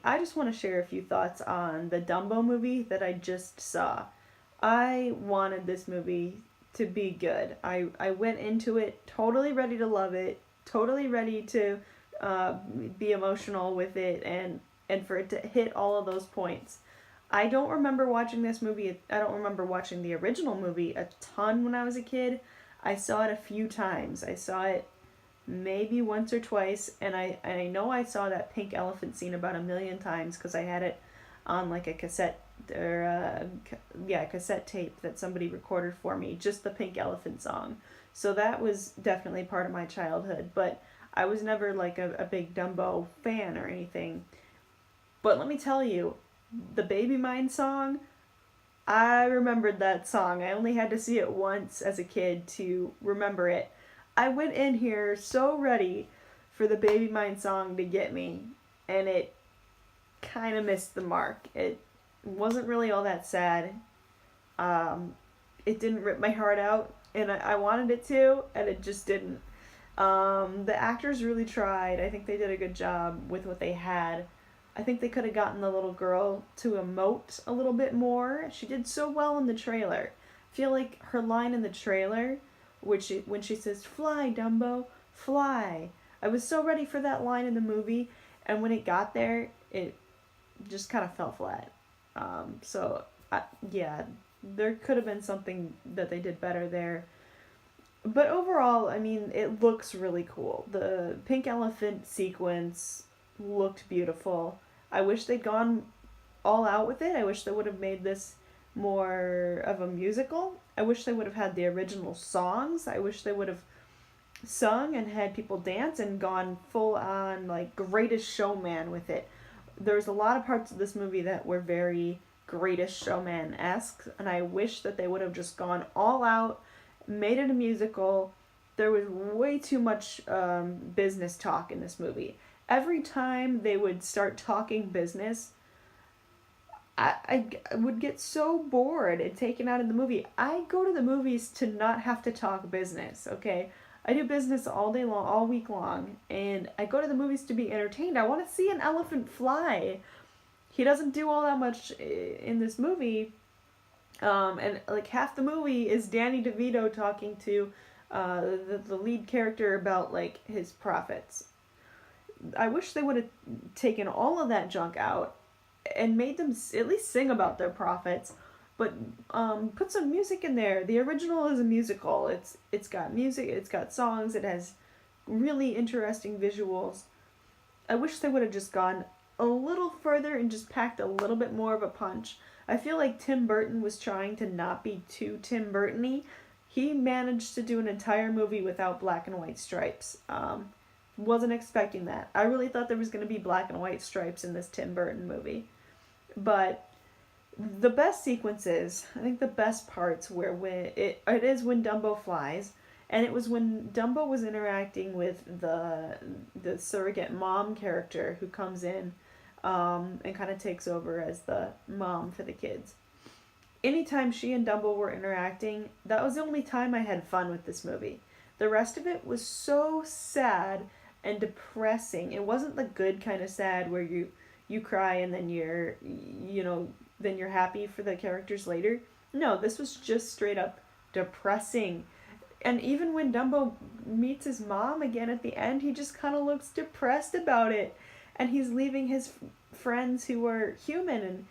I just want to share a few thoughts on the Dumbo movie that I just saw. I wanted this movie to be good. I went into it totally ready to love it, totally ready to uh, be emotional with it, and for it to hit all of those points. I don't remember watching this movie. I don't remember watching the original movie a ton when I was a kid. I saw it a few times. I saw it maybe once or twice, and I know I saw that pink elephant scene about a million times because I had it on like a cassette or yeah, cassette tape that somebody recorded for me, just the pink elephant song. So that was definitely part of my childhood, but I was never like a big Dumbo fan or anything. But let me tell you, the Baby Mine song, I remembered that song. I only had to see it once as a kid to remember it. I went in here so ready for the Baby Mine song to get me, and it kind of missed the mark. It wasn't really all that sad. Um, it didn't rip my heart out, and I wanted it to, and it just didn't. The actors really tried. I think they did a good job with what they had. I think they could have gotten the little girl to emote a little bit more. She did so well in the trailer. I feel like her line in the trailer, which when she says "Fly, Dumbo, fly," I was so ready for that line in the movie, and when it got there, it just kind of fell flat. So yeah, there could have been something that they did better there. But overall, I mean, it looks really cool. The pink elephant sequence looked beautiful. I wish they'd gone all out with it. I wish they would have made this more of a musical. I wish they would have had the original songs. I wish they would have sung and had people dance and gone full on like greatest showman with it. There's a lot of parts of this movie that were very greatest showman esque, and I wish that they would have just gone all out, made it a musical. There was way too much business talk in this movie. Every time they would start talking business, I would get so bored and taken out of the movie. I go to the movies to not have to talk business, okay? I do business all day long, all week long, and I go to the movies to be entertained. I want to see an elephant fly. He doesn't do all that much in this movie, and like half the movie is Danny DeVito talking to the lead character about like his profits. I wish they would have taken all of that junk out and made them at least sing about their profits, but put some music in there. The original is a musical. It's got music, it's got songs, it has really interesting visuals. I wish they would have just gone a little further and just packed a little bit more of a punch. I feel like Tim Burton was trying to not be too Tim Burton-y. He managed to do an entire movie without black and white stripes. Wasn't expecting that. I really thought there was going to be black and white stripes in this Tim Burton movie. But the best sequences, I think the best parts were when it is when Dumbo flies, and it was when Dumbo was interacting with the surrogate mom character who comes in and kind of takes over as the mom for the kids. Anytime she and Dumbo were interacting, that was the only time I had fun with this movie. The rest of it was so sad and depressing. It wasn't the good kind of sad where you cry and then then you're happy for the characters later. No, this was just straight up depressing. And even when Dumbo meets his mom again at the end, he just kind of looks depressed about it. And he's leaving his friends who are human.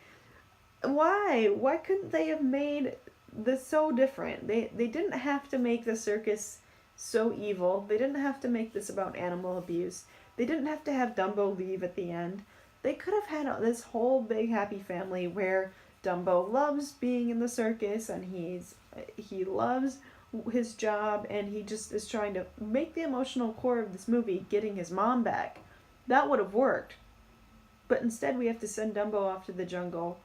And why couldn't they have made this so different? They didn't have to make the circus so evil. They didn't have to make this about animal abuse. They didn't have to have Dumbo leave at the end. They could have had this whole big happy family where Dumbo loves being in the circus and he loves his job, and he just is trying to make the emotional core of this movie getting his mom back. That would have worked. But instead we have to send Dumbo off to the jungle,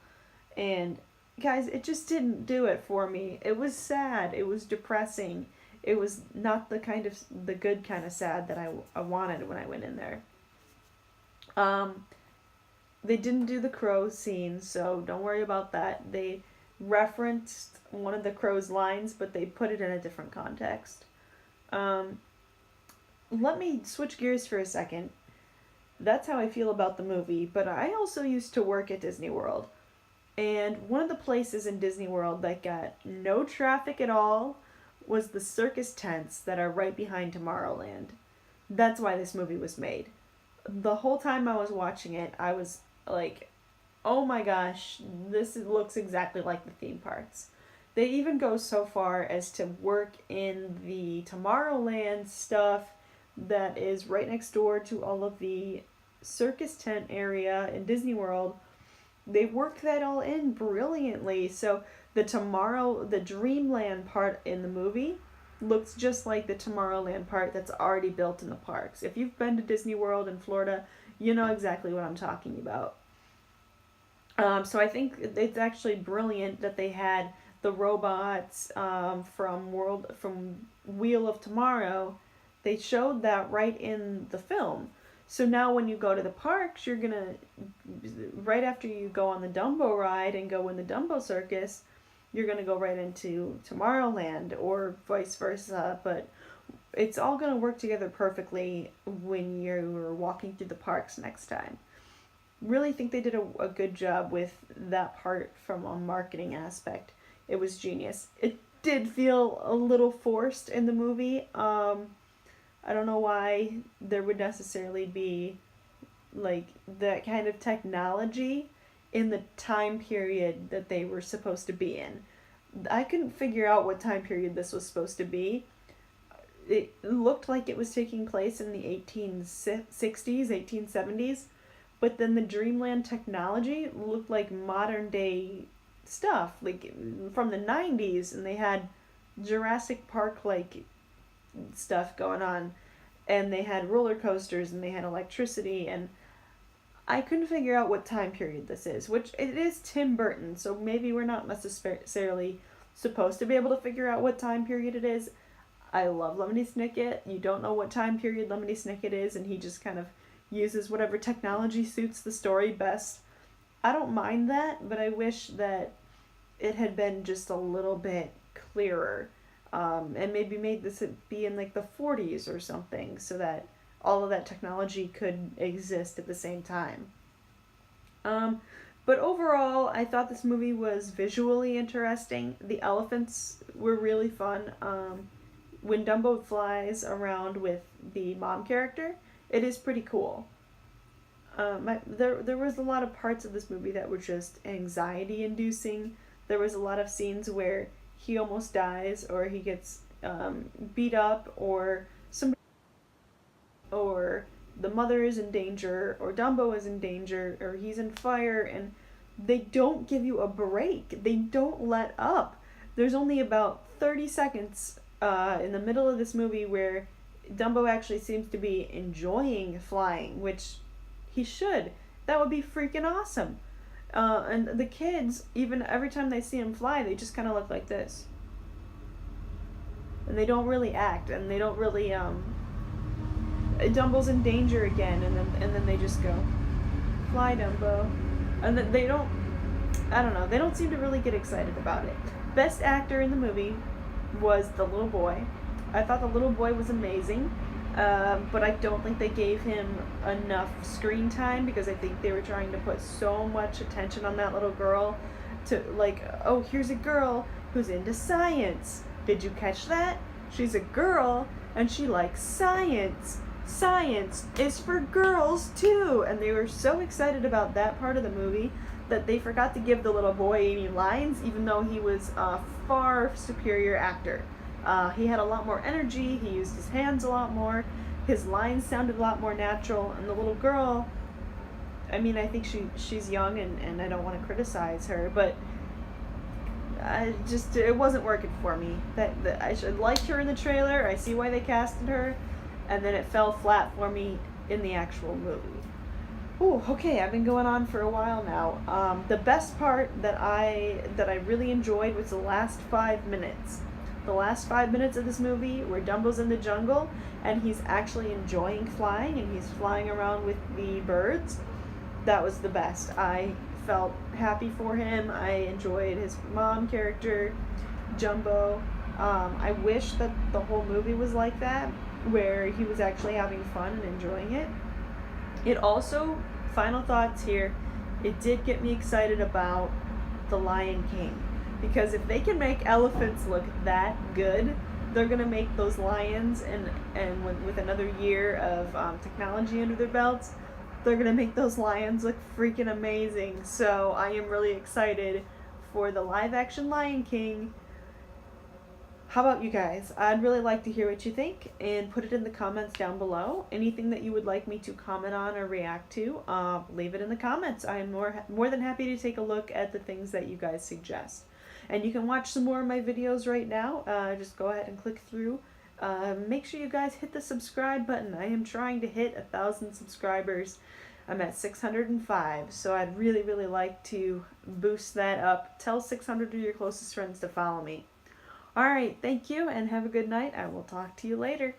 and guys, it just didn't do it for me. It was sad. It was depressing. It was not the good kind of sad that I wanted when I went in there. They didn't do the crow scene, so don't worry about that. They referenced one of the crow's lines, but they put it in a different context. Let me switch gears for a second. That's how I feel about the movie. But I also used to work at Disney World. And one of the places in Disney World that got no traffic at all was the circus tents that are right behind Tomorrowland. That's why this movie was made. The whole time I was watching it, I was like, oh my gosh, this looks exactly like the theme parks. They even go so far as to work in the Tomorrowland stuff that is right next door to all of the circus tent area in Disney World. They work that all in brilliantly. So the Dreamland part in the movie looks just like the Tomorrowland part that's already built in the parks. If you've been to Disney World in Florida, you know exactly what I'm talking about. So I think it's actually brilliant that they had the robots from Wheel of Tomorrow. They showed that right in the film. So now when you go to the parks, you're gonna right after you go on the Dumbo ride and go in the Dumbo circus, you're gonna go right into Tomorrowland or vice versa. But it's all gonna work together perfectly when you're walking through the parks next time. Really think they did a good job with that part from a marketing aspect. It was genius. It did feel a little forced in the movie. I don't know why there would necessarily be like that kind of technology in the time period that they were supposed to be in. I couldn't figure out what time period this was supposed to be. It looked like it was taking place in the 1860s, 1870s, but then the Dreamland technology looked like modern day stuff, like from the 90s, and they had Jurassic Park like stuff going on, and they had roller coasters and they had electricity, and I couldn't figure out what time period this is, which it is Tim Burton, so maybe we're not necessarily supposed to be able to figure out what time period it is. I love Lemony Snicket. You don't know what time period Lemony Snicket is, and he just kind of uses whatever technology suits the story best. I don't mind that, but I wish that it had been just a little bit clearer. And maybe made this be in like the 40s or something so that all of that technology could exist at the same time. But overall, I thought this movie was visually interesting. The elephants were really fun. When Dumbo flies around with the mom character, it is pretty cool. There was a lot of parts of this movie that were just anxiety inducing. There was a lot of scenes where he almost dies, or he gets beat up, or the mother is in danger, or Dumbo is in danger, or he's in fire, and they don't give you a break. They don't let up. There's only about 30 seconds in the middle of this movie where Dumbo actually seems to be enjoying flying, which he should. That would be freaking awesome. And the kids, even every time they see him fly, they just kind of look like this. And they don't really act, and they don't really, Dumbo's in danger again, and then they just go, fly, Dumbo. And then they don't, I don't know, they don't seem to really get excited about it. Best actor in the movie was the little boy. I thought the little boy was amazing. But I don't think they gave him enough screen time because I think they were trying to put so much attention on that little girl to like, oh, here's a girl who's into science. Did you catch that? She's a girl and she likes science. Science is for girls too. And they were so excited about that part of the movie that they forgot to give the little boy any lines, even though he was a far superior actor. He had a lot more energy, he used his hands a lot more, his lines sounded a lot more natural, and the little girl, I mean, I think she's young, and I don't want to criticize her, but it wasn't working for me. That I liked her in the trailer, I see why they casted her, and then it fell flat for me in the actual movie. Ooh, okay, I've been going on for a while now. The best part that I really enjoyed was the last 5 minutes. The last 5 minutes of this movie where Dumbo's in the jungle and he's actually enjoying flying and he's flying around with the birds. That was the best. I felt happy for him. I enjoyed his mom character, Jumbo. I wish that the whole movie was like that, where he was actually having fun and enjoying it. It also, final thoughts here, it did get me excited about The Lion King. Because if they can make elephants look that good, they're gonna make those lions, and with another year of technology under their belts, they're gonna make those lions look freaking amazing. So I am really excited for the live action Lion King. How about you guys? I'd really like to hear what you think and put it in the comments down below. Anything that you would like me to comment on or react to, leave it in the comments. I am more than happy to take a look at the things that you guys suggest. And you can watch some more of my videos right now. Just go ahead and click through. Make sure you guys hit the subscribe button. I am trying to hit 1,000 subscribers. I'm at 605, so I'd really, really like to boost that up. Tell 600 of your closest friends to follow me. Alright, thank you and have a good night. I will talk to you later.